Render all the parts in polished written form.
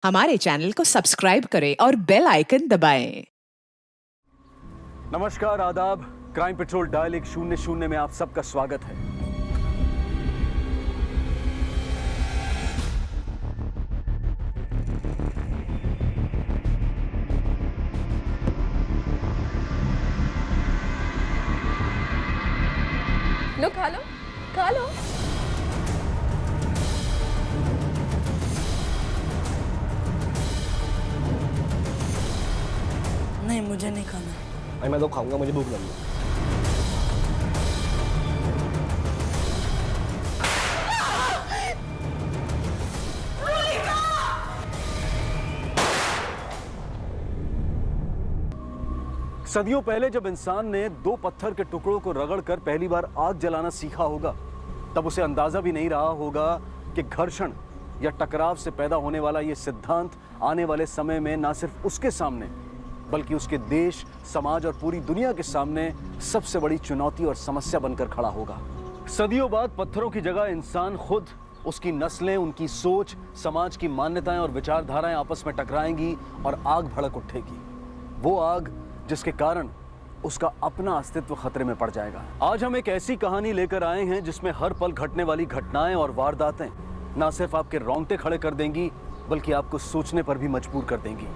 हमारे चैनल को सब्सक्राइब करें और बेल आइकन दबाएं। नमस्कार, आदाब। क्राइम पेट्रोल डायल 100 में आप सबका स्वागत है। लो खा लो खा लो। नहीं, मुझे नहीं खाना। मैं तो खाऊंगा, मुझे भूख लगी है। सदियों पहले जब इंसान ने दो पत्थर के टुकड़ों को रगड़कर पहली बार आग जलाना सीखा होगा, तब उसे अंदाजा भी नहीं रहा होगा कि घर्षण या टकराव से पैदा होने वाला यह सिद्धांत आने वाले समय में न सिर्फ उसके सामने बल्कि उसके देश, समाज और पूरी दुनिया के सामने सबसे बड़ी चुनौती और समस्या बनकर खड़ा होगा। सदियों बाद पत्थरों की जगह इंसान खुद, उसकी नस्लें, उनकी सोच, समाज की मान्यताएं और विचारधाराएं आपस में टकराएंगी और आग भड़क उठेगी। वो आग जिसके कारण उसका अपना अस्तित्व खतरे में पड़ जाएगा। आज हम एक ऐसी कहानी लेकर आए हैं जिसमें हर पल घटने वाली घटनाएं और वारदातें ना सिर्फ आपके रोंगटे खड़े कर देंगी बल्कि आपको सोचने पर भी मजबूर कर देंगी।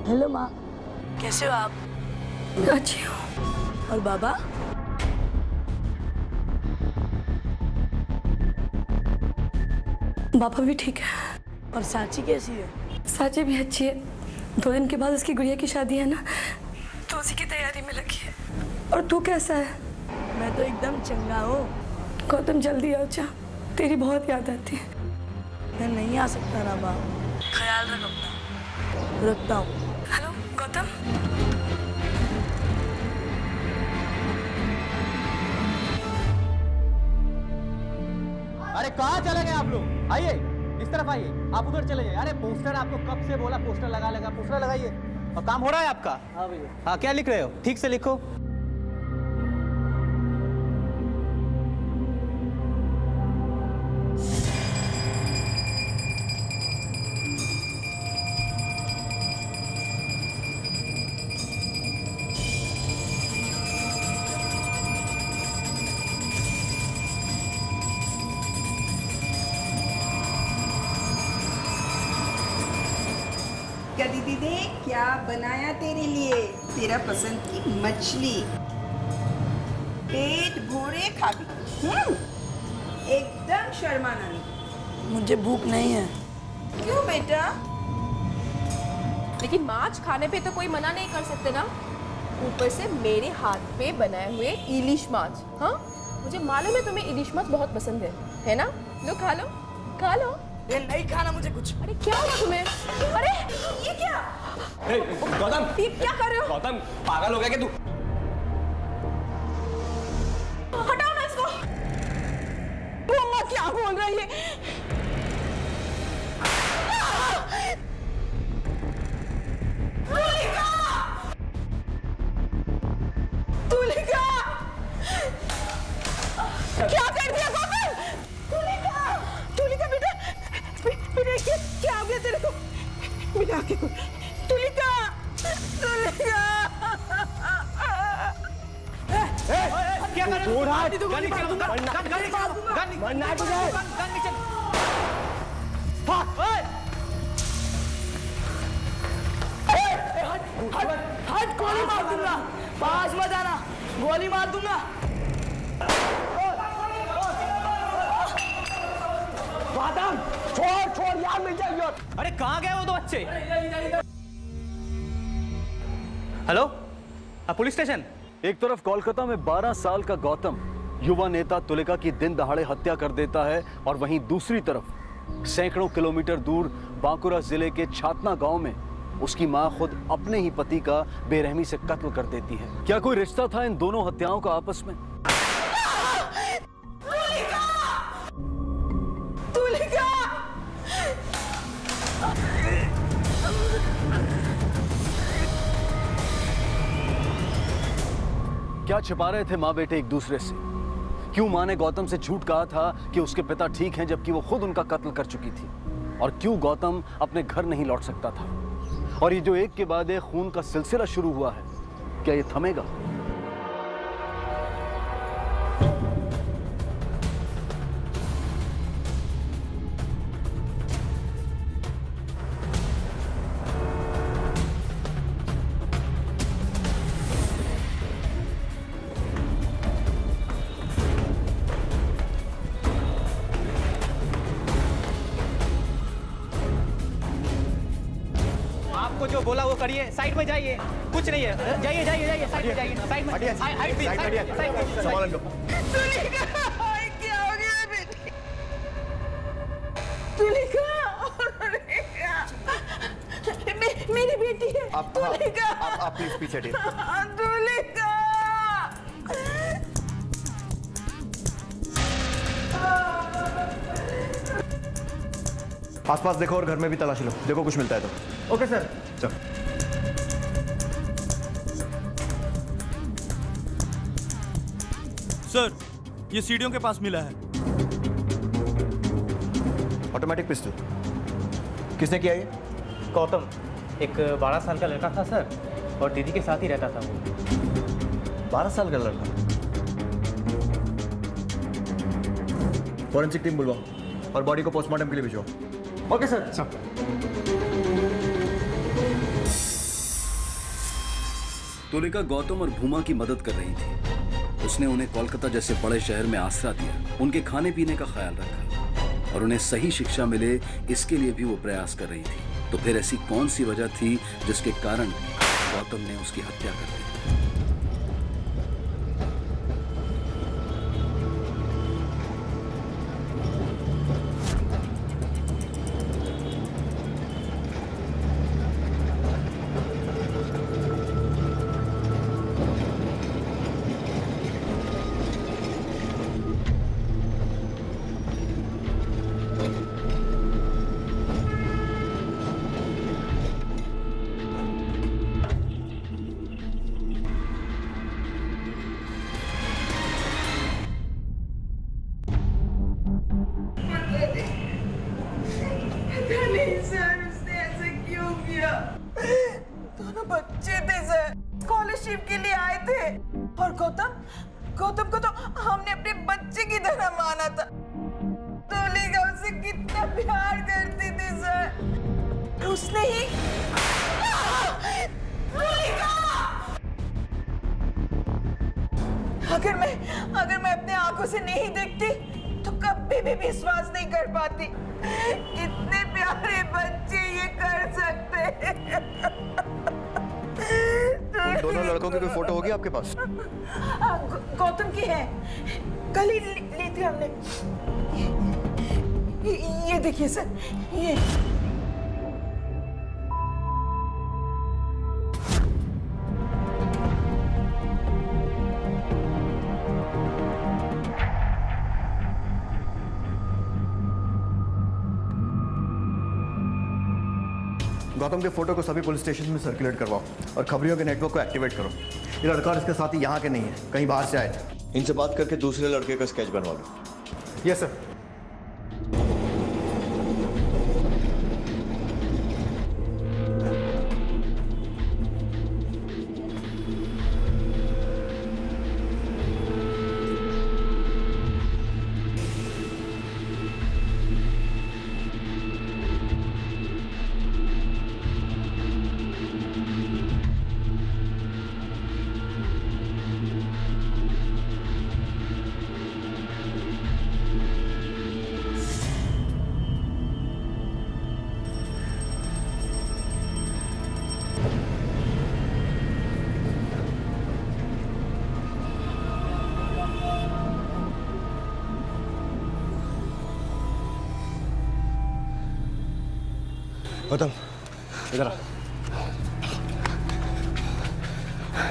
हेलो माँ, कैसे हो आप? अच्छी हूँ। और बाबा? पापा भी ठीक है। और साची कैसी है? साची भी अच्छी है। 2 दिन के बाद उसकी गुड़िया की शादी है ना, तो उसी की तैयारी में लगी है। और तू कैसा है? मैं तो एकदम चंगा हूँ। गौतम जल्दी आ जा, तेरी बहुत याद आती है। मैं नहीं आ सकता ना माँ। ख्याल रख अपना। रखता हूँ। हेलो गौतम। अरे कहाँ चले गए आप लोग? आइए, इस तरफ आइए। आप उधर चले जाइए। अरे पोस्टर आपको कब से बोला पोस्टर लगा, पोस्टर लगाइए। और काम हो रहा है आपका? हाँ भैया। हाँ, क्या लिख रहे हो? ठीक से लिखो। क्या दीदी ने क्या बनाया तेरे लिए? तेरा पसंद की मछली, पेट भरे खा भी। एकदम शर्माना नहीं। मुझे भूख नहीं है। क्यों बेटा? लेकिन माछ खाने पे तो कोई मना नहीं कर सकते ना। ऊपर से मेरे हाथ पे बनाए हुए इलिश माछ। हाँ, मुझे मालूम है तुम्हें इलिश माछ बहुत पसंद है ना? लो खा लो, खा लो। ये नहीं खाना मुझे कुछ। अरे क्या हुआ तुम्हें? अरे ये क्या? गौतम, ये क्या कर रहे हो? गौतम, पागल हो गया क्या तू? हटाओ ना इसको। मम्मा क्या बोल रही है? तुलिका! क्या कर दिया गौतम? तुलिका बेटा, बेटा क्या हो गया तेरे को? बेटा आके तुलिका, तुलिका! क्या कर रहे हो? गन नीचे, मरना है तुझे। गन नीचे। भाग, ओए! हट, गोली मार दूंगा। पास मत आना, गोली मार दूंगा। गौतम, छोड़ यार, मिल जाएगी। अरे कहाँ गए वो दो बच्चे? Hello, police station. एक तरफ कोलकाता में 12 साल का गौतम युवा नेता तुलिका की दिन दहाड़े हत्या कर देता है और वहीं दूसरी तरफ सैकड़ों किलोमीटर दूर बांकुरा जिले के छातना गांव में उसकी मां खुद अपने ही पति का बेरहमी से कत्ल कर देती है। क्या कोई रिश्ता था इन दोनों हत्याओं का आपस में? क्या छिपा रहे थे माँ बेटे एक दूसरे से? क्यों माँ ने गौतम से झूठ कहा था कि उसके पिता ठीक हैं जबकि वो खुद उनका कत्ल कर चुकी थी? और क्यों गौतम अपने घर नहीं लौट सकता था? और ये जो एक के बाद एक खून का सिलसिला शुरू हुआ है, क्या ये थमेगा? आपको जो बोला वो करिए, साइड में जाइए, कुछ नहीं है, जाइए जाइए जाइए, साइड में जाइए, साइड में, साइड में, संभाल लो। क्या हो गया बेटी? तुलिका, मेरी बेटी है। तुलिका, आप प्लीज पीछे हटिए। तुलिका। आसपास देखो और घर में भी तलाशी लो, देखो कुछ मिलता है तो। Okay sir. चल। सर, ये सीढ़ियों के पास मिला है। Automatic pistol. किसने किया ये? गौतम, एक 12 साल का लड़का था सर, और दीदी के साथ ही रहता था वो। 12 साल का लड़का? फॉरेंसिक टीम बुलवाओ और बॉडी को पोस्टमार्टम के लिए भिजवाओ। Okay sir. तुलिका गौतम और भूमा की मदद कर रही थी। उसने उन्हें कोलकाता जैसे बड़े शहर में आसरा दिया, उनके खाने पीने का ख्याल रखा और उन्हें सही शिक्षा मिले इसके लिए भी वो प्रयास कर रही थी। तो फिर ऐसी कौन सी वजह थी जिसके कारण गौतम ने उसकी हत्या कर दी? अच्छे थे सर, स्कॉलरशिप के लिए आए थे। और गौतम को तो हमने अपने बच्चे की तरह माना था। तुलिका उससे कितना प्यार करती थी सर। उसने ही अगर मैं अपने आंखों से नहीं देखती तो कभी भी विश्वास नहीं कर पाती। इतने प्यारे बच्चे ये कर सकते हैं। उन दोनों लड़कों की कोई फोटो होगी आपके पास? गौतम की है, कल ही ली थी हमने। ये देखिए सर, ये गौतम के फोटो को सभी पुलिस स्टेशन में सर्कुलेट करवाओ और खबरियों के नेटवर्क को एक्टिवेट करो। ये लड़का और इसके साथी यहाँ के नहीं है, कहीं बाहर से आए थे। इनसे बात करके दूसरे लड़के का स्केच बनवा लो। Yes sir. गौतम इधर आ।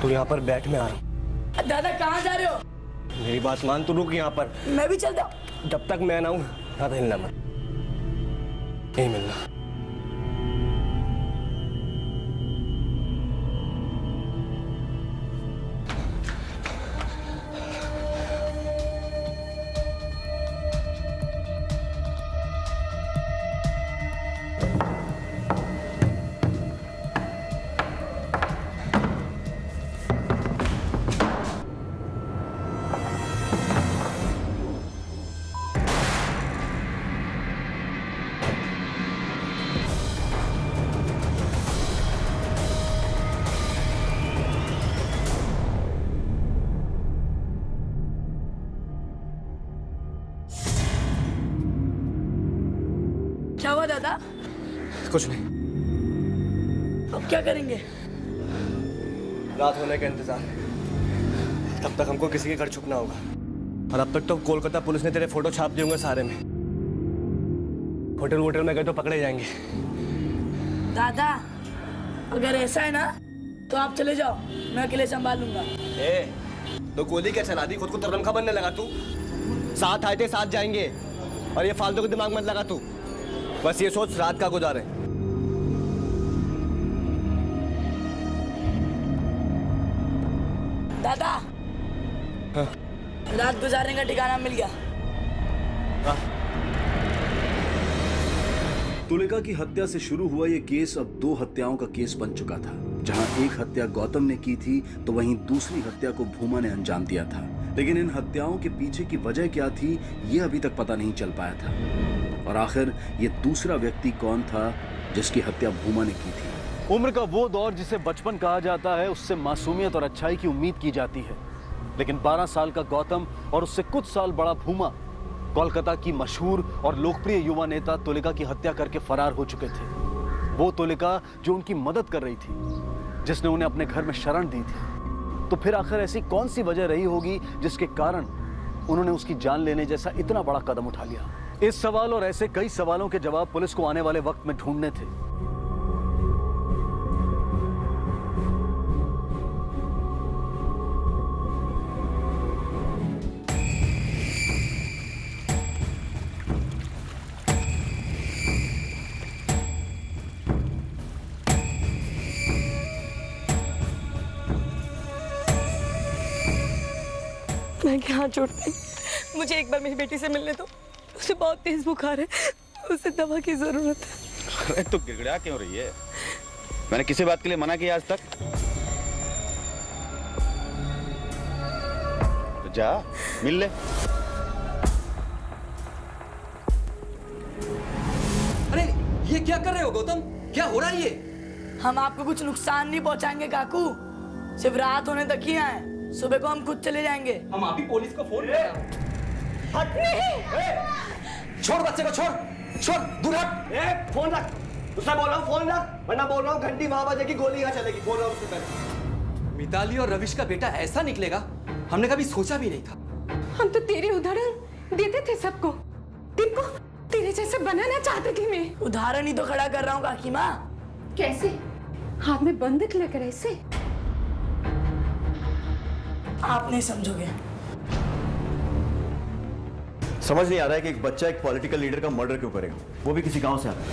तू यहाँ पर बैठ, मैं आ रहा हूँ। दादा कहाँ जा रहे हो? मेरी बात मान, तू रुक यहाँ पर। मैं भी चलता हूँ। जब तक मैं ना हूँ ज़्यादा हिलना मत, नहीं मिलना। क्या हुआ दादा? कुछ नहीं। अब क्या करेंगे? रात होने का इंतजार। तब तक हमको किसी के घर छुपना होगा। और अब तक तो कोलकाता पुलिस ने तेरे फोटो छाप दिए होंगे सारे में। होटल में गए तो पकड़े जाएंगे। दादा अगर ऐसा है ना तो आप चले जाओ, मैं अकेले संभाल लूंगा। तो गोली क्या चला दी? खुद को तरनखा बनने लगा तू। साथ आए थे साथ जाएंगे, और ये फालतू के दिमाग मत लगा तू। बस ये सोच रात का गुजारे। दादा हाँ? रात गुजारने का ठिकाना मिल गया। तुलिका की हत्या से शुरू हुआ ये केस अब 2 हत्याओं का केस बन चुका था। जहां एक हत्या गौतम ने की थी तो वहीं दूसरी हत्या को भूमा ने अंजाम दिया था। लेकिन इन हत्याओं के पीछे की वजह क्या थी ये अभी तक पता नहीं चल पाया था। और आखिर ये दूसरा व्यक्ति कौन था जिसकी हत्या भूमा ने की थी? उम्र का वो दौर जिसे बचपन कहा जाता है, उससे मासूमियत और अच्छाई की उम्मीद की जाती है। लेकिन 12 साल का गौतम और उससे कुछ साल बड़ा भूमा कोलकाता की मशहूर और लोकप्रिय युवा नेता तुलिका की हत्या करके फरार हो चुके थे। वो तुलिका जो उनकी मदद कर रही थी, जिसने उन्हें अपने घर में शरण दी थी। तो फिर आखिर ऐसी कौन सी वजह रही होगी जिसके कारण उन्होंने उसकी जान लेने जैसा इतना बड़ा कदम उठा लिया? इस सवाल और ऐसे कई सवालों के जवाब पुलिस को आने वाले वक्त में ढूंढने थे। मैं क्या हाथ जोड़ती, मुझे एक बार मेरी बेटी से मिलने दो। उसे बहुत तेज बुखार है, उसे दवा की जरूरत है। अरे तो गिड़गिड़ा क्यों रही है? मैंने किसी बात के लिए मना किया आज तक? जा मिल ले। अरे ये क्या कर रहे हो गौतम? क्या हो रहा है ये? हम आपको कुछ नुकसान नहीं पहुंचाएंगे काकू, सिर्फ रात होने तक ही आए, सुबह को हम खुद चले जाएंगे। हम आप ही पुलिस को फोन कर। हट छोड़ बच्चे को, छोड़ दूर हट। फोन रख, उससे बोल रहा हूँ फोन रख, वरना बोल रहा हूँ घंटी वहां बजेगी गोली यहाँ चलेगी, बोल रहा हूँ उससे पहले। मिताली और रविश का बेटा ऐसा निकलेगा हमने कभी सोचा भी नहीं था। हम तो तेरे उदाहरण देते थे सबको, तिनको तेरे जैसे बनाना चाहते थे। मैं उदाहरण ही तो खड़ा कर रहा हूँ काकी माँ। कैसे? हाथ में बंदूक लेकर ऐसे? आप नहीं समझोगे। समझ नहीं आ रहा है कि एक बच्चा एक पॉलिटिकल लीडर का मर्डर क्यों करेगा, वो भी किसी गांव से आता है।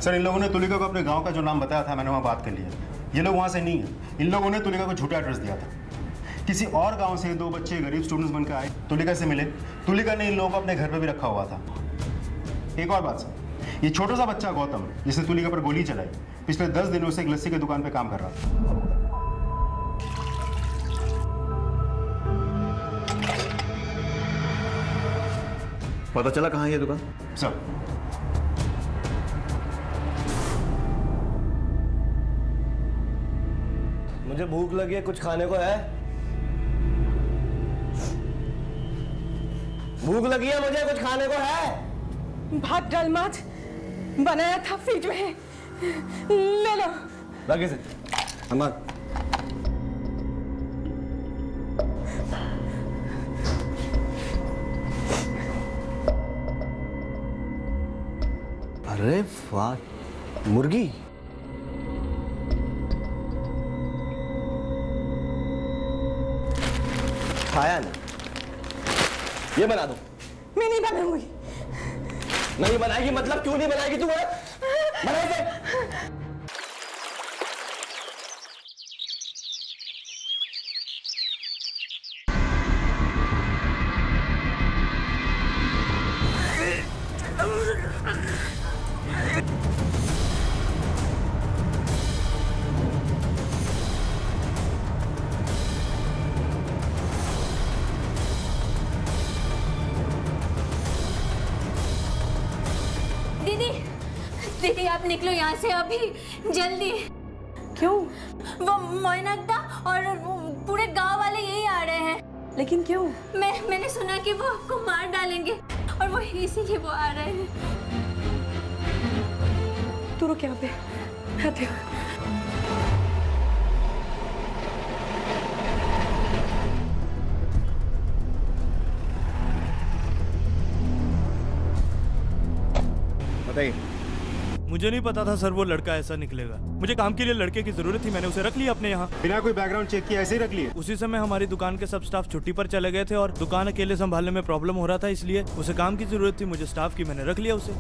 सर इन लोगों ने तुलिका को अपने गांव का जो नाम बताया था, मैंने वहां बात कर लिया। ये लोग वहां से नहीं है, इन लोगों ने तुलिका को झूठा एड्रेस दिया था। किसी और गांव से 2 बच्चे गरीब स्टूडेंट्स बनकर आए, तुलिका से मिले, तुलिका ने इन लोगों को अपने घर पे भी रखा हुआ था। एक और बात सर, ये छोटा सा बच्चा गौतम जिसने तुलिका पर गोली चलाई, पिछले 10 दिनों से एक लस्सी की दुकान पे काम कर रहा था। पता चला कहाँ है ये दुकान? सर मुझे भूख लगी है, कुछ खाने को है? भूख लगी है मुझे, कुछ खाने को है? भात दाल माछ बनाया था फ्रिज में, ले लो। लगे से हमार अरे वाह, मुर्गी। खाया नहीं, ये बना दो। मैं नहीं बनाऊंगी। नहीं बनाएगी मतलब क्यों नहीं बनाएगी तू? बना दे। दीदी आप निकलो यहाँ से अभी, जल्दी। क्यों? वो मोइनकदा और पूरे गांव वाले यही आ रहे हैं। लेकिन क्यों? मैंने सुना कि वो आपको मार डालेंगे और वो इसीलिए वो आ रहे हैं। तू रुक यहाँ पे, आते हो। बताइए। मुझे नहीं पता था सर वो लड़का ऐसा निकलेगा। मुझे काम के लिए लड़के की जरूरत थी, मैंने उसे रख लिया अपने यहाँ। बिना कोई बैकग्राउंड चेक किए ऐसे ही रख लिए? उसी समय हमारी दुकान के सब स्टाफ छुट्टी पर चले गए थे और दुकान अकेले संभालने में प्रॉब्लम हो रहा था, इसलिए उसे काम की जरूरत थी, मुझे स्टाफ की, मैंने रख लिया उसे।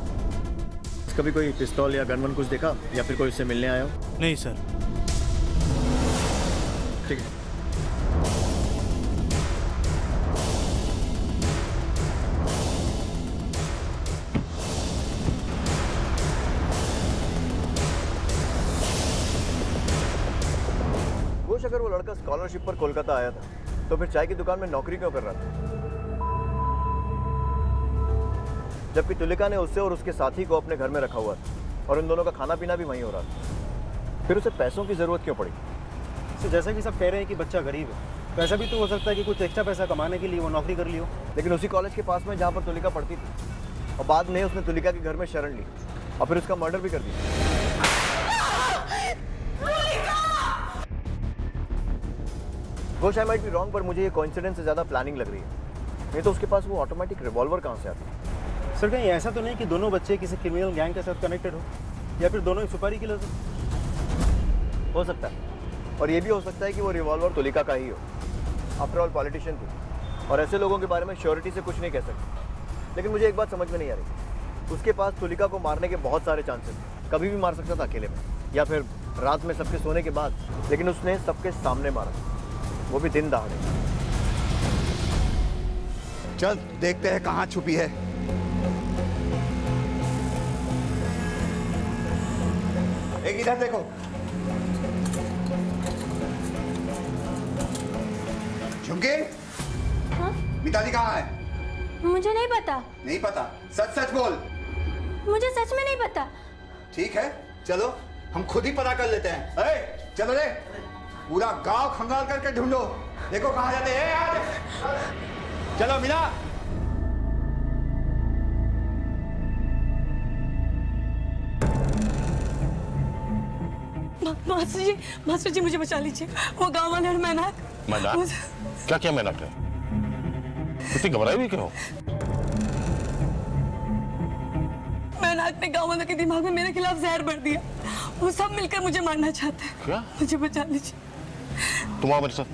कभी कोई पिस्तौल या गन वन कुछ देखा या फिर कोई उससे मिलने आया हो? नहीं सर। ठीक है। अगर वो लड़का स्कॉलरशिप पर कोलकाता आया था तो फिर चाय की दुकान में नौकरी क्यों कर रहा था? जबकि तुलिका ने उससे और उसके साथी को अपने घर में रखा हुआ था और इन दोनों का खाना पीना भी वहीं हो रहा था, फिर उसे पैसों की जरूरत क्यों पड़ी? तो जैसा कि सब कह रहे हैं कि बच्चा गरीब है, तो ऐसा भी तो हो सकता है कि कुछ एक्स्ट्रा पैसा कमाने के लिए वो नौकरी कर ली हो। लेकिन उसी कॉलेज के पास में जहाँ पर तुलिका पढ़ती थी, और बाद में उसने तुलिका के घर में शरण ली और फिर उसका मर्डर भी कर दिया। Gosh, I might be wrong, पर मुझे ये कोइंसिडेंस से ज़्यादा प्लानिंग लग रही है। नहीं तो उसके पास वो ऑटोमेटिक रिवॉल्वर कहाँ से आता? सर कहीं ऐसा तो नहीं कि दोनों बच्चे किसी क्रिमिनल गैंग के साथ कनेक्टेड हो, या फिर दोनों ही सुपारी किलर्स हो सकता है, और ये भी हो सकता है कि वो रिवॉल्वर तुलिका का ही हो। आफ्टर ऑल पॉलिटिशियन थी और ऐसे लोगों के बारे में श्योरिटी से कुछ नहीं कह सकते। लेकिन मुझे एक बात समझ में नहीं आ रही, उसके पास तुलिका को मारने के बहुत सारे चांसेस, कभी भी मार सकता था अकेले में या फिर रात में सबके सोने के बाद, लेकिन उसने सबके सामने मारा, वो भी दिन दहाड़े। चल देखते हैं कहाँ छुपी है। एक इधर देखो। झुमके, हाँ? मिताली कहाँ है? मुझे नहीं पता। नहीं पता? सच सच बोल। मुझे सच में नहीं पता। ठीक है, चलो हम खुद ही पता कर लेते हैं। अरे चलो रे, पूरा गांव खंगाल करके ढूंढो, देखो कहाँ जाते हैं। आज चलो मीना। मास्टर जी मुझे बचा लीजिए। वो गांव वाले और मैनाक। क्या क्या मैनाक है? इतनी घबराई हुई क्यों? मैनाक ने गांव वालों के दिमाग में मेरे खिलाफ जहर भर दिया। वो सब मिलकर मुझे मारना चाहते हैं। क्या? मुझे बचा लीजिए। तुम आओ मेरे साथ।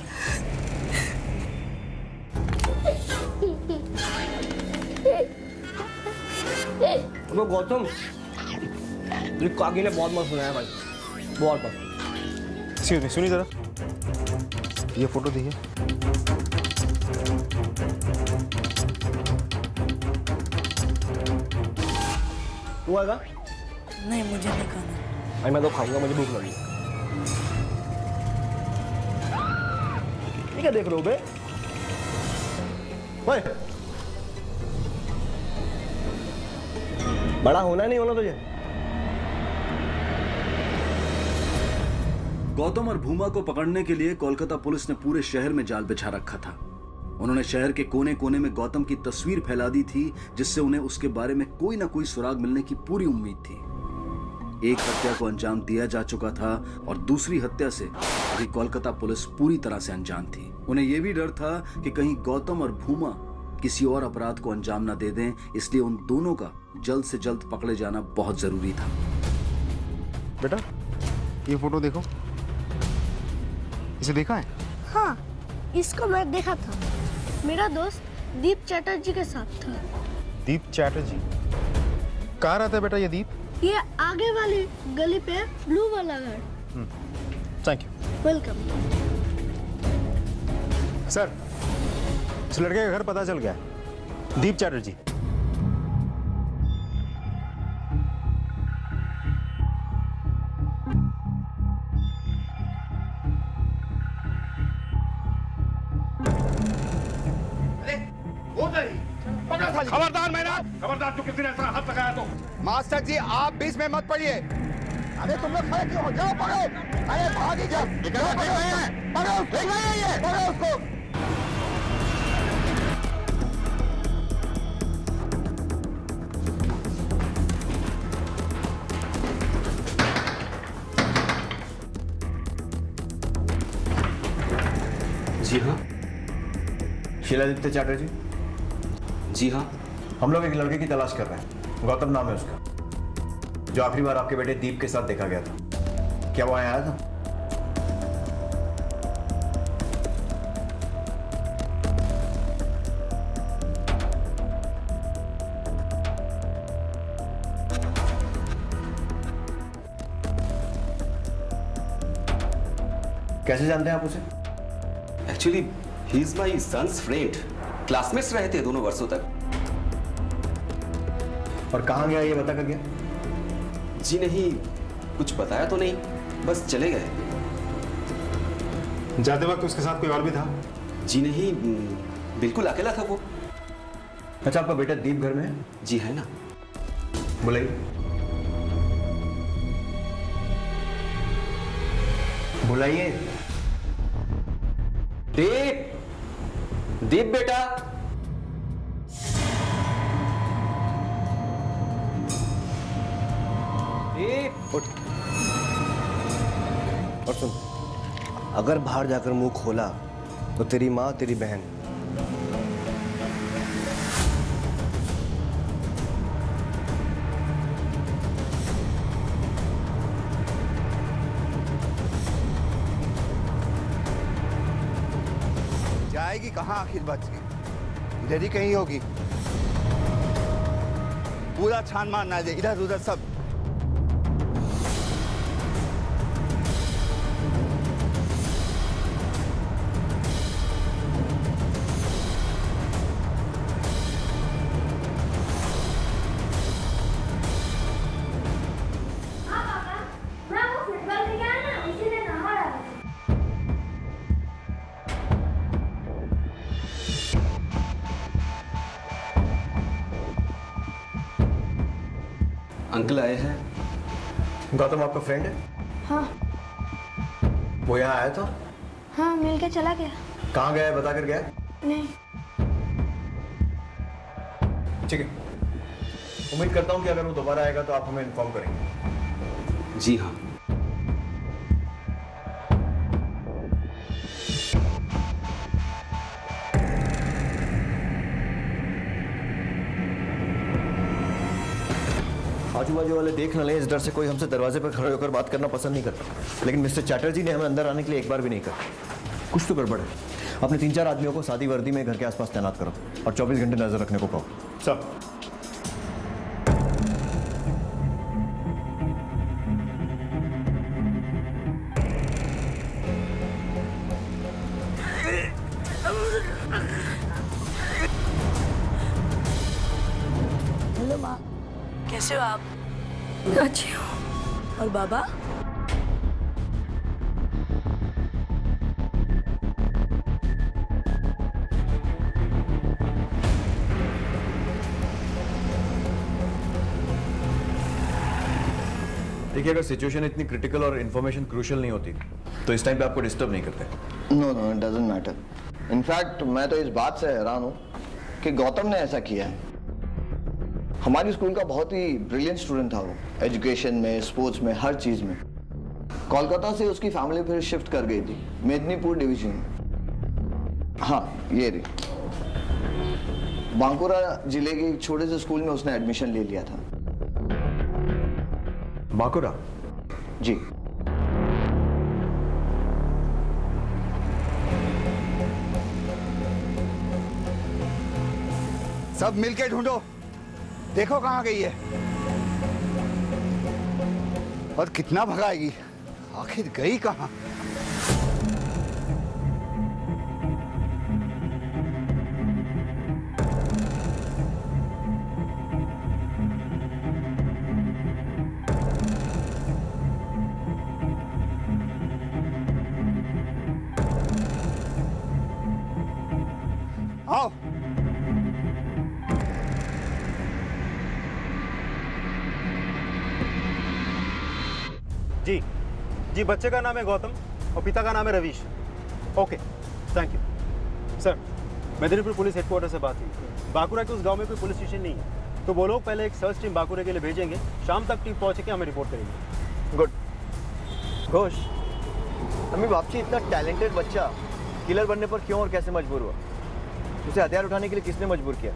वो गौतम, ये काकी ने बहुत मस्त सुनाया भाई, बहुत मस्त। एक्सक्यूज मी, सुनिए जरा, ये फोटो देखिए। तू आएगा? नहीं, मुझे नहीं खाना। भाई मैं तो खाऊंगा, मुझे भूख लगी। क्या देख रहे हो बे? बड़ा होना नहीं होना तुझे? गौतम और भूमा को पकड़ने के लिए कोलकाता पुलिस ने पूरे शहर में जाल बिछा रखा था। उन्होंने शहर के कोने कोने में गौतम की तस्वीर फैला दी थी, जिससे उन्हें उसके बारे में कोई ना कोई सुराग मिलने की पूरी उम्मीद थी। एक हत्या को अंजाम दिया जा चुका था और दूसरी हत्या से अभी कोलकाता पुलिस पूरी तरह से अनजान थी। उन्हें यह भी डर था कि कहीं गौतम और भूमा किसी और अपराध को अंजाम न दे दें, इसलिए उन दोनों का जल्द से जल्द पकड़े जाना बहुत जरूरी था। बेटा, ये फोटो देखो, इसे देखा है? हाँ, इसको मैं देखा था। मेरा दोस्त दीप चैटर्जी के साथ था। दीप चैटर्जी? कहाँ रहता है बेटा ये दीप? ये आगे वाली गली पे ब्लू वाला घर। Thank you. वेलकम। सर, इस लड़के का घर पता चल गया है, दीप चैटर्जी। खबरदार मैनाक, खबरदार, तू किसी ने ऐसा हाथ लगाया तो। मास्टर जी आप बीच में मत पड़िए। अरे तुम लोग खड़े क्यों हो? जाओ पकड़ो। अरे भागी जाओ। पकड़ो उसको। जी हाँ। शीलादित्य चैटर्जी? जी हाँ। हम लोग एक लड़के की तलाश कर रहे हैं, गौतम नाम है उसका, जो आखिरी बार आपके बेटे दीप के साथ देखा गया था। क्या वो आया था? कैसे जानते हैं आप उसे? Actually he is my son's friend. Classmates रहे थे दोनों वर्षों तक। और कहाँ गया ये बता कर गया? जी नहीं, कुछ बताया तो नहीं, बस चले गए। जाते वक्त उसके साथ कोई और भी था? जी नहीं, बिल्कुल अकेला था वो। अच्छा, आपका बेटा दीप घर में है? जी है ना। बुलाइए। बुलाइए। दीप, दीप बेटा। उठ। और सुन, अगर बाहर जाकर मुंह खोला तो तेरी माँ, तेरी बहन जाएगी कहाँ आखिर बच के? इधर ही कहीं होगी। पूरा छान मारना है इधर उधर सब। अंकल आए हैं। गौतम आपका फ्रेंड है? हाँ वो यहाँ आया था? हाँ, मिल के चला गया। कहाँ गया है, बता कर गया? नहीं। ठीक है, उम्मीद करता हूँ कि अगर वो दोबारा आएगा तो आप हमें इन्फॉर्म करेंगे। जी हाँ। आजू बाजू वाले देख न लें, इस डर से कोई हमसे दरवाजे पर खड़े होकर बात करना पसंद नहीं करता। लेकिन मिस्टर चैटर्जी ने हमें अंदर आने के लिए एक बार भी नहीं कहा। कुछ तो गड़बड़ है। अपने 3-4 आदमियों को सादी वर्दी में घर के आसपास तैनात करो और 24 घंटे नजर रखने को कहो। सब। हेलो माँ, कैसे हो आप? अच्छी हूँ। और बाबा? देखिए, अगर सिचुएशन इतनी क्रिटिकल और इन्फॉर्मेशन क्रूशियल नहीं होती तो इस टाइम पे आपको डिस्टर्ब नहीं करते। No no, it doesn't matter. In fact मैं तो इस बात से हैरान हूँ कि गौतम ने ऐसा किया है। हमारी स्कूल का बहुत ही ब्रिलियंट स्टूडेंट था वो, एजुकेशन में, स्पोर्ट्स में, हर चीज में। कोलकाता से उसकी फैमिली फिर शिफ्ट कर गई थी मेदिनीपुर डिवीजन में। हाँ, ये रही। बांकुरा जिले के एक छोटे से स्कूल में उसने एडमिशन ले लिया था। बांकुरा? जी। सब मिलके ढूंढो, देखो कहाँ गई है और कितना भगाएगी। आखिर गई कहाँ? आओ। जी जी, बच्चे का नाम है गौतम और पिता का नाम है Ravish. Okay, thank you sir. Medinipur police headquarter से बात हुई। बांकुरा के उस गांव में कोई पुलिस स्टेशन नहीं है, तो वो लोग पहले एक सर्च टीम बांकुरा के लिए भेजेंगे। शाम तक टीम पहुंच के हमें रिपोर्ट करेंगे। गुड। घोष, अम्मी बापची इतना टैलेंटेड बच्चा किलर बनने पर क्यों और कैसे मजबूर हुआ? उसे हथियार उठाने के लिए किसने मजबूर किया?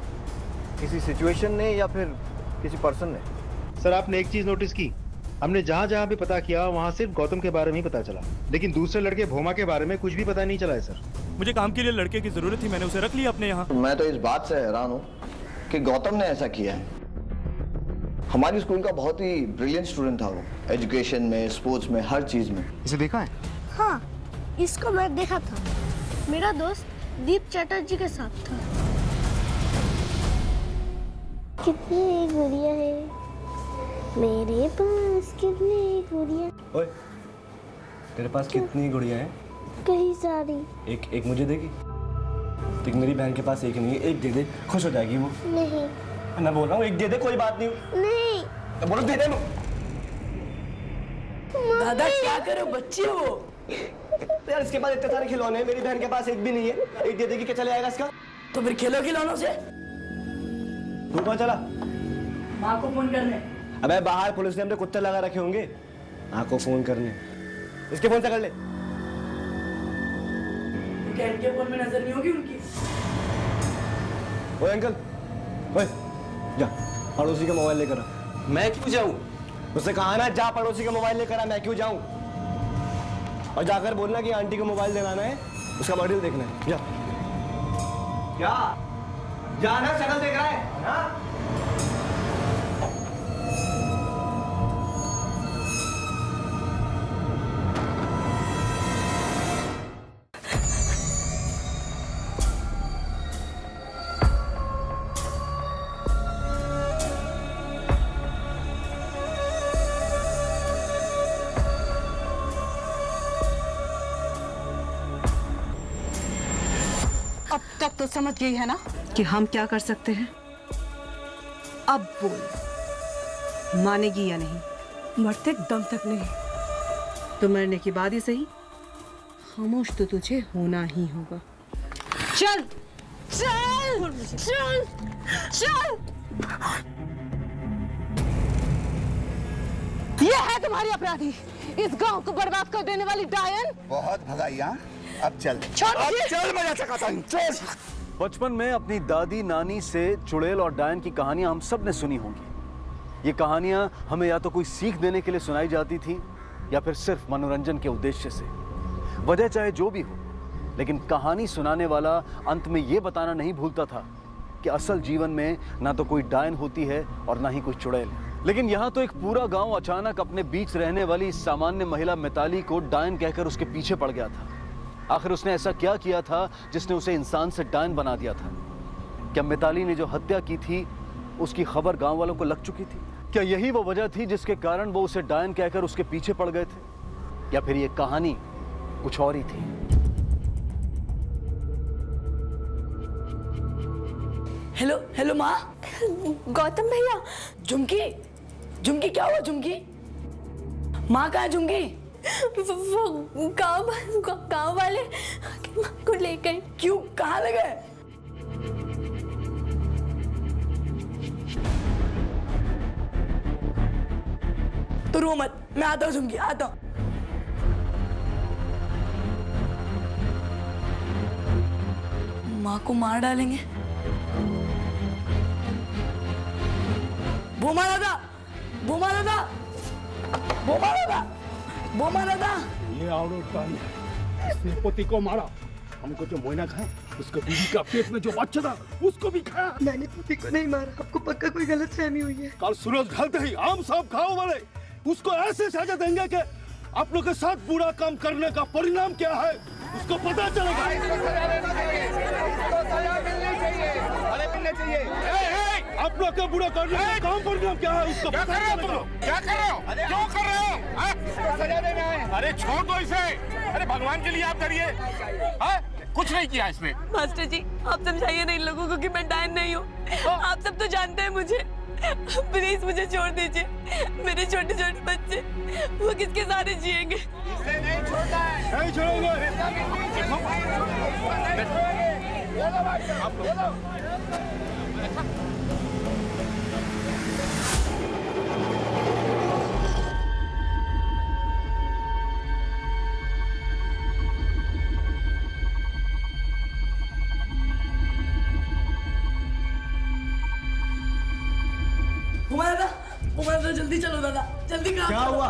किसी सिचुएशन ने या फिर किसी पर्सन ने? सर, आपने एक चीज नोटिस की, हमने जहाँ जहाँ भी पता किया वहाँ सिर्फ गौतम के बारे में ही पता चला, लेकिन दूसरे लड़के भोमा के बारे में कुछ भी पता नहीं चला है सर। मुझे काम के लिए लड़के की जरूरत थी, मैंने उसे रख लिया अपने यहाँ। मैं तो इस बात से हैरान हूँ कि गौतम ने ऐसा किया है। हमारी स्कूल का बहुत ही ब्रिलियंट स्टूडेंट था वो, एजुकेशन में, स्पोर्ट्स में, हर चीज में। इसे देखा है? हाँ, इसको मैं देखा था। मेरा दोस्त दीप चटर्जी के साथ था। कितनी गुड़िया है मेरे पास, कितनी गुड़िया। ओए, तेरे पास कितनी गुड़िया हैं? कई सारी। एक मुझे देगी? देख, मेरी बहन के पास एक नहीं है, एक दे दे, खुश हो जाएगी वो। नहीं। मैं बोल रहा हूँ एक दे दे, कोई बात नहीं। नहीं। बोलो दे दे। दादा क्या करो, बच्ची हो वो। यार इसके पास इतने सारे खिलौने हैं, मेरी बहन के पास एक भी नहीं है। एक दे देगी क्या चले आएगा इसका? तो फिर खेलो खिलौनों से। तू कहाँ चला? माँ को फोन करने। अबे बाहर पुलिस ने हमने कुत्ते लगा रखे होंगे। माँ को फोन करने। इसके फोन से कर ले। क्या इनके फोन में नजर नहीं होगी उनकी? ओए अंकल, ओए जा पड़ोसी का मोबाइल लेकर आ। मैं क्यों जाऊं? उससे कहा ना, जा पड़ोसी का मोबाइल लेकर आ। मैं क्यों जाऊं? और जाकर बोलना कि आंटी को मोबाइल दिलाना है, उसका मॉडल देखना है। जा। क्या? जाना, शक्ल देख रहा है हाँ? अब तक तो समझ गई है ना कि हम क्या कर सकते हैं। अब बोल, मानेगी या नहीं? मरते दम तक नहीं। तो मरने के बाद ही सही, खामोश तो तुझे होना ही होगा। चल चल चल चल। ये है तुम्हारी अपराधी, इस गांव को बर्बाद कर देने वाली डायन। बहुत भगाइया, अब चल छोड़ दीजिए। चल मजा चकाता हूं, चल। बचपन में अपनी दादी नानी से चुड़ैल और डायन की कहानियां हम सब ने सुनी होंगी। ये कहानियां हमें या तो कोई सीख देने के लिए सुनाई जाती थी या फिर सिर्फ मनोरंजन के उद्देश्य से। वजह चाहे जो भी हो, लेकिन कहानी सुनाने वाला अंत में ये बताना नहीं भूलता था कि असल जीवन में ना तो कोई डायन होती है और ना ही कोई चुड़ैल। लेकिन यहाँ तो एक पूरा गांव अचानक अपने बीच रहने वाली सामान्य महिला मिताली को डायन कहकर उसके पीछे पड़ गया था। आखिर उसने ऐसा क्या किया था जिसने उसे इंसान से डायन बना दिया था? क्या मिताली ने जो हत्या की थी उसकी खबर गांव वालों को लग चुकी थी? क्या यही वो वजह थी जिसके कारण वो उसे डायन कहकर उसके पीछे पड़ गए थे? या फिर ये कहानी कुछ और ही थी? हेलो हेलो माँ। गौतम भैया। झुमकी, झुमकी क्या हुआ? झुमकी माँ कहाँ है? झुमकी वो गाँव वाले को ले गए। क्यों? कहाँ ले गए? तो रो मत, मैं आता हूँ झुमकी, आता हूँ। माँ को मार डालेंगे। बोमा दादा, बोमा दादा, बोमा दादा, बोमा दादा। ये औरत का इसने पति को मारा, हमको जो मोइना खाया, उसको बीवी का पेट में जो बच्चा था उसको भी खाया। मैंने पति को नहीं मारा, आपको पक्का कोई गलतफहमी हुई है। कल सूरज ढलते ही आम सब खाओ वाले उसको ऐसे सजा देंगे कि आप लोग के साथ बुरा काम करने का परिणाम क्या है उसको पता चलेगा। आप लोग का बुरा करने का काम परिणाम क्या है उसको पता चलेगा। क्या कर रहे हो? क्यों कर रहे हो? सजा देना है। अरे छोड़ दो इसे। अरे भगवान के लिए आप करिए। कुछ नहीं किया इसमें। मास्टर जी, आप समझाइए ना इन लोगों को कि मैं डायन नहीं हूँ। आप सब तो जानते हैं मुझे। प्लीज मुझे छोड़ दीजिए। मेरे छोटे छोटे बच्चे वो किसके सहारे जिएंगे? इसे नहीं छोड़ना है। नहीं छोड़ेंगे। दादा, जल्दी चलो दादा, जल्दी। क्या हुआ?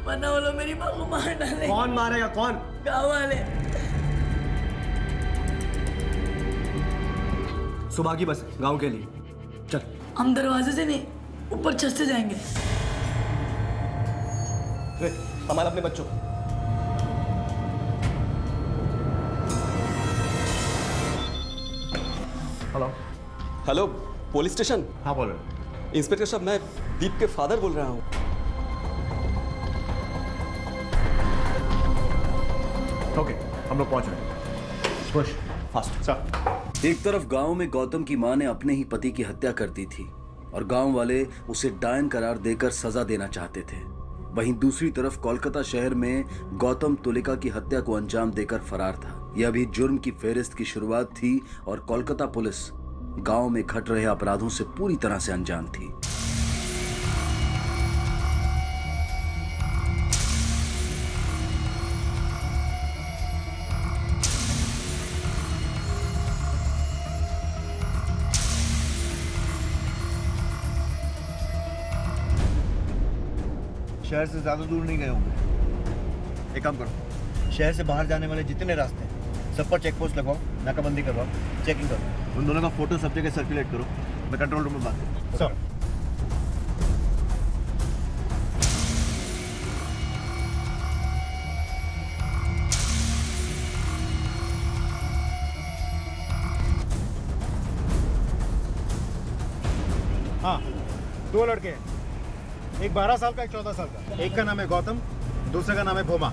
वरना वो लोग मेरी माँ को मार डाले। कौन मारेगा? कौन? गाँव वाले। सुबह की बस गांव के लिए। चल। हम दरवाजे से नहीं, ऊपर छत से जाएंगे। हमारे अपने बच्चों को। Hello hello, police station? हाँ बोल रहे। इंस्पेक्टर साहब, मैं दीप के फादर बोल रहा हूँ। ओके, हम लोग पहुंच रहे हैं। Push fast sir. एक तरफ गांव में गौतम की मां ने अपने ही पति की हत्या कर दी थी और गांव वाले उसे डायन करार देकर सजा देना चाहते थे। वहीं दूसरी तरफ कोलकाता शहर में गौतम तुलिका की हत्या को अंजाम देकर फरार था। यह अभी जुर्म की फेहरिस्त की शुरुआत थी और कोलकाता पुलिस गांव में घट रहे अपराधों से पूरी तरह से अनजान थी। शहर से ज्यादा दूर नहीं गए होंगे। एक काम करो, शहर से बाहर जाने वाले जितने रास्ते हैं सब पर चेक पोस्ट लगवाओ, नाकाबंदी करवाओ, चेकिंग करो। उन दोनों का फोटो सब जगह सर्कुलेट करो। मैं कंट्रोल रूम में बात करूँ। सर। हाँ, 2 लड़के हैं, एक 12 साल का, एक 14 साल का। एक का नाम है गौतम, दूसरे का नाम है भोमा।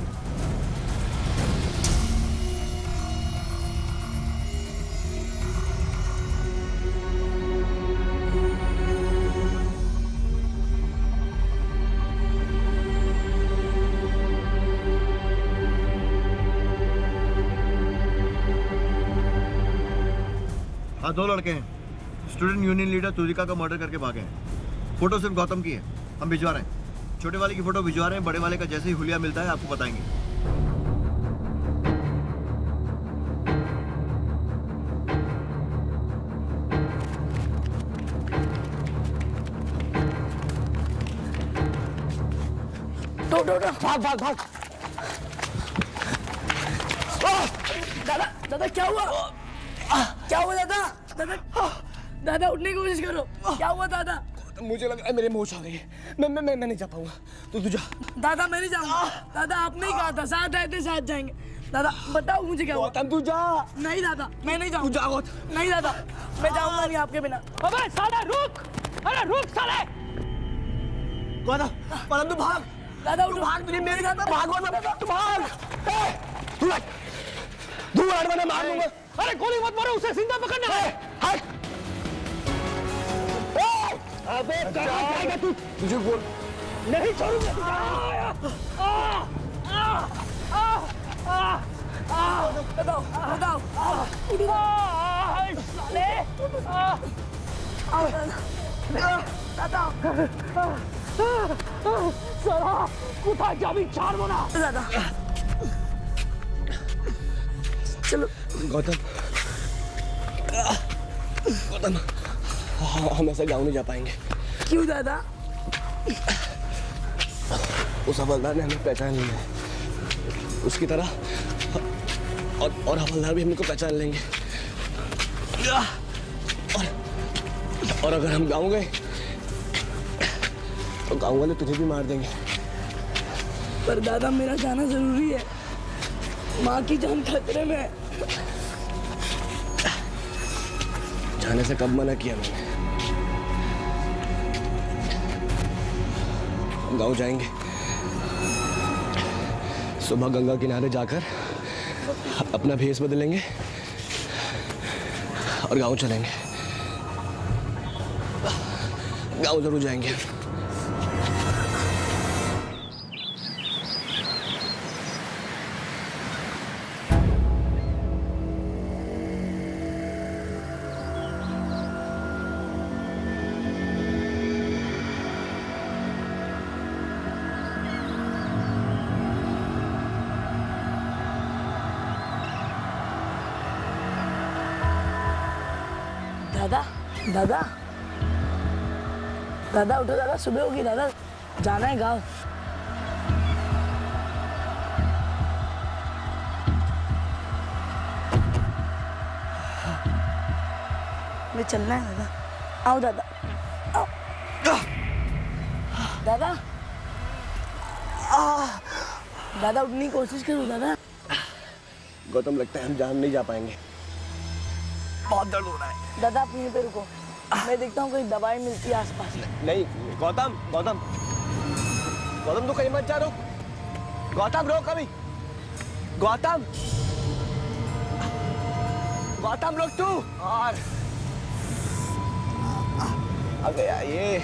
आज 2 लड़के हैं, स्टूडेंट यूनियन लीडर तुलिका का मर्डर करके भागे हैं। फोटो सिर्फ गौतम की है, हम भिजवा रहे हैं। छोटे वाले की फोटो भिजवा रहे हैं, बड़े वाले का जैसे ही हुलिया मिलता है आपको बताएंगे। भाग भाग भाग। दादा दादा क्या हुआ? क्या हुआ दादा? दादा दादा उठने की कोशिश करो। क्या हुआ दादा? मुझे लग रहा है मेरे में होश आ गई है। मैं नहीं जा पाऊंगा, तू जा। दादा मैं नहीं जाऊंगा। दादा आपने ही कहा था साथ आए थे साथ जाएंगे। दादा बताओ मुझे क्या हुआ? तू जा। नहीं दादा मैं नहीं जाऊंगा। तू जा। नहीं दादा मैं जाऊंगा नहीं आपके बिना। अबे साला रुक! अरे रुक साले! गौतम तू भाग। दादा तू भाग, तुझे मेरे घर में भाग। तू भाग। तू मैं मार दूंगा। अरे गोली मत मारो, उसे जिंदा पकड़ना है। हट। अबे कहाँ जाएगा तू? तुझे बोल नहीं छोड़ूंगा। बताओ बताओ साले। दादा साला कुठा जावी चार मोना। दादा चलो। गौतम हम ऐसा गाँव नहीं जा पाएंगे। क्यों दादा? उस हवलदार ने हमें पहचान लिया है, उसकी तरह और हवलदार भी हमको पहचान लेंगे। और अगर हम गाँव गए तो गाँव वाले तुझे भी मार देंगे। पर दादा मेरा जाना जरूरी है, माँ की जान खतरे में है। जाने से कब मना किया मैंने? गाँव जाएंगे, सुबह गंगा किनारे जाकर अपना भेष बदलेंगे और गाँव चलेंगे। गाँव जरूर जाएंगे। दादा दादा दादा उठो दादा, सुबह होगी दादा, जाना है गाँव। मैं चलना है दादा। आओ दादा आओ। दादा दादा उठने की कोशिश करो दादा। गौतम लगता है हम जान नहीं जा पाएंगे, बहुत दर्द हो रहा है। दादा आप यहीं पे रुको, मैं देखता हूँ कोई दवाई मिलती है आसपास। नहीं गौतम गौतम गौतम तू कहीं मत जा, रुक। गौतम रोक अभी। गौतम गौतम रोक तू। और आ गया ये।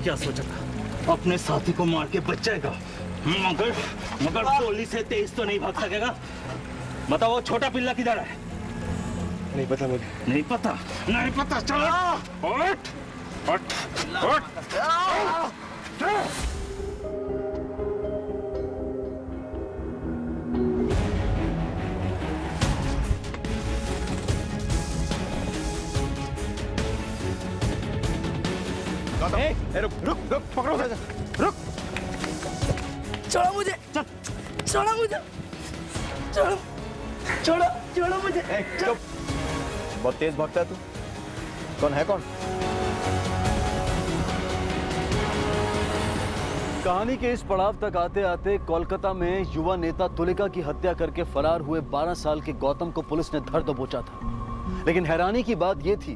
क्या सोचा था? अपने साथी को मार के बच जाएगा, मगर गोली से तेज तो नहीं भाग सकेगा। बताओ वो छोटा पिल्ला किधर है? नहीं पता मुझे। नहीं पता? नहीं पता। चलो उठ उठ उठ। रुक रुक रुक, पकड़ो उसे, रुक। छोड़ो मुझे, छोड़ो मुझे, छोड़ो छोड़ो छोड़ो मुझे। चुप, बहुत तेज भागता है तू। कौन है? कौन? कहानी के इस पड़ाव तक आते आते कोलकाता में युवा नेता तुलिका की हत्या करके फरार हुए 12 साल के गौतम को पुलिस ने धर दबोचा था। लेकिन हैरानी की बात यह थी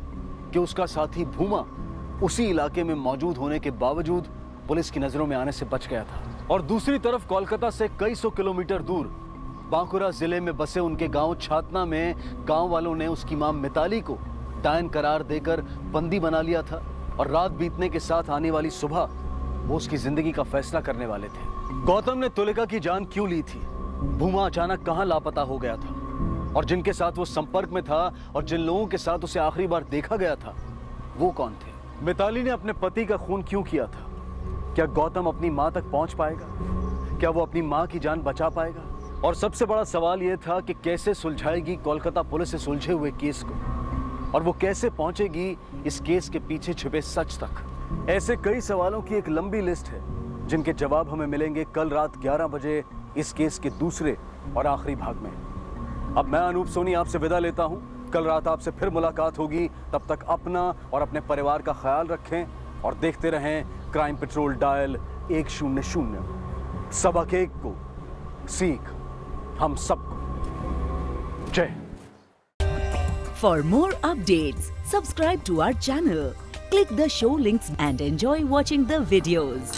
कि उसका साथी भूमा उसी इलाके में मौजूद होने के बावजूद पुलिस की नजरों में आने से बच गया था। और दूसरी तरफ कोलकाता से कई सौ किलोमीटर दूर बांकुरा जिले में बसे उनके गांव छातना में गांव वालों ने उसकी मां मिताली को डायन करार देकर बंदी बना लिया था। और रात बीतने के साथ आने वाली सुबह वो उसकी जिंदगी का फैसला करने वाले थे। गौतम ने तुलिका की जान क्यों ली थी? भूमा अचानक कहां लापता हो गया था? और जिनके साथ वो संपर्क में था और जिन लोगों के साथ उसे आखिरी बार देखा गया था वो कौन थे? मिताली ने अपने पति का खून क्यों किया था? क्या गौतम अपनी मां तक पहुंच पाएगा? क्या वो अपनी मां की जान बचा पाएगा? और सबसे बड़ा सवाल यह था कि कैसे सुलझाएगी कोलकाता पुलिस से सुलझे हुए केस को, और वो कैसे पहुंचेगी इस केस के पीछे छिपे सच तक? ऐसे कई सवालों की एक लंबी लिस्ट है जिनके जवाब हमें मिलेंगे कल रात 11 बजे इस केस के दूसरे और आखिरी भाग में। अब मैं अनूप सोनी आपसे विदा लेता हूं। कल रात आपसे फिर मुलाकात होगी। तब तक अपना और अपने परिवार का ख्याल रखें और देखते रहें क्राइम पेट्रोल डायल 100। सबक एक को सीख हम सबको। जय। For more updates, subscribe to our channel, click the show links and enjoy watching the videos.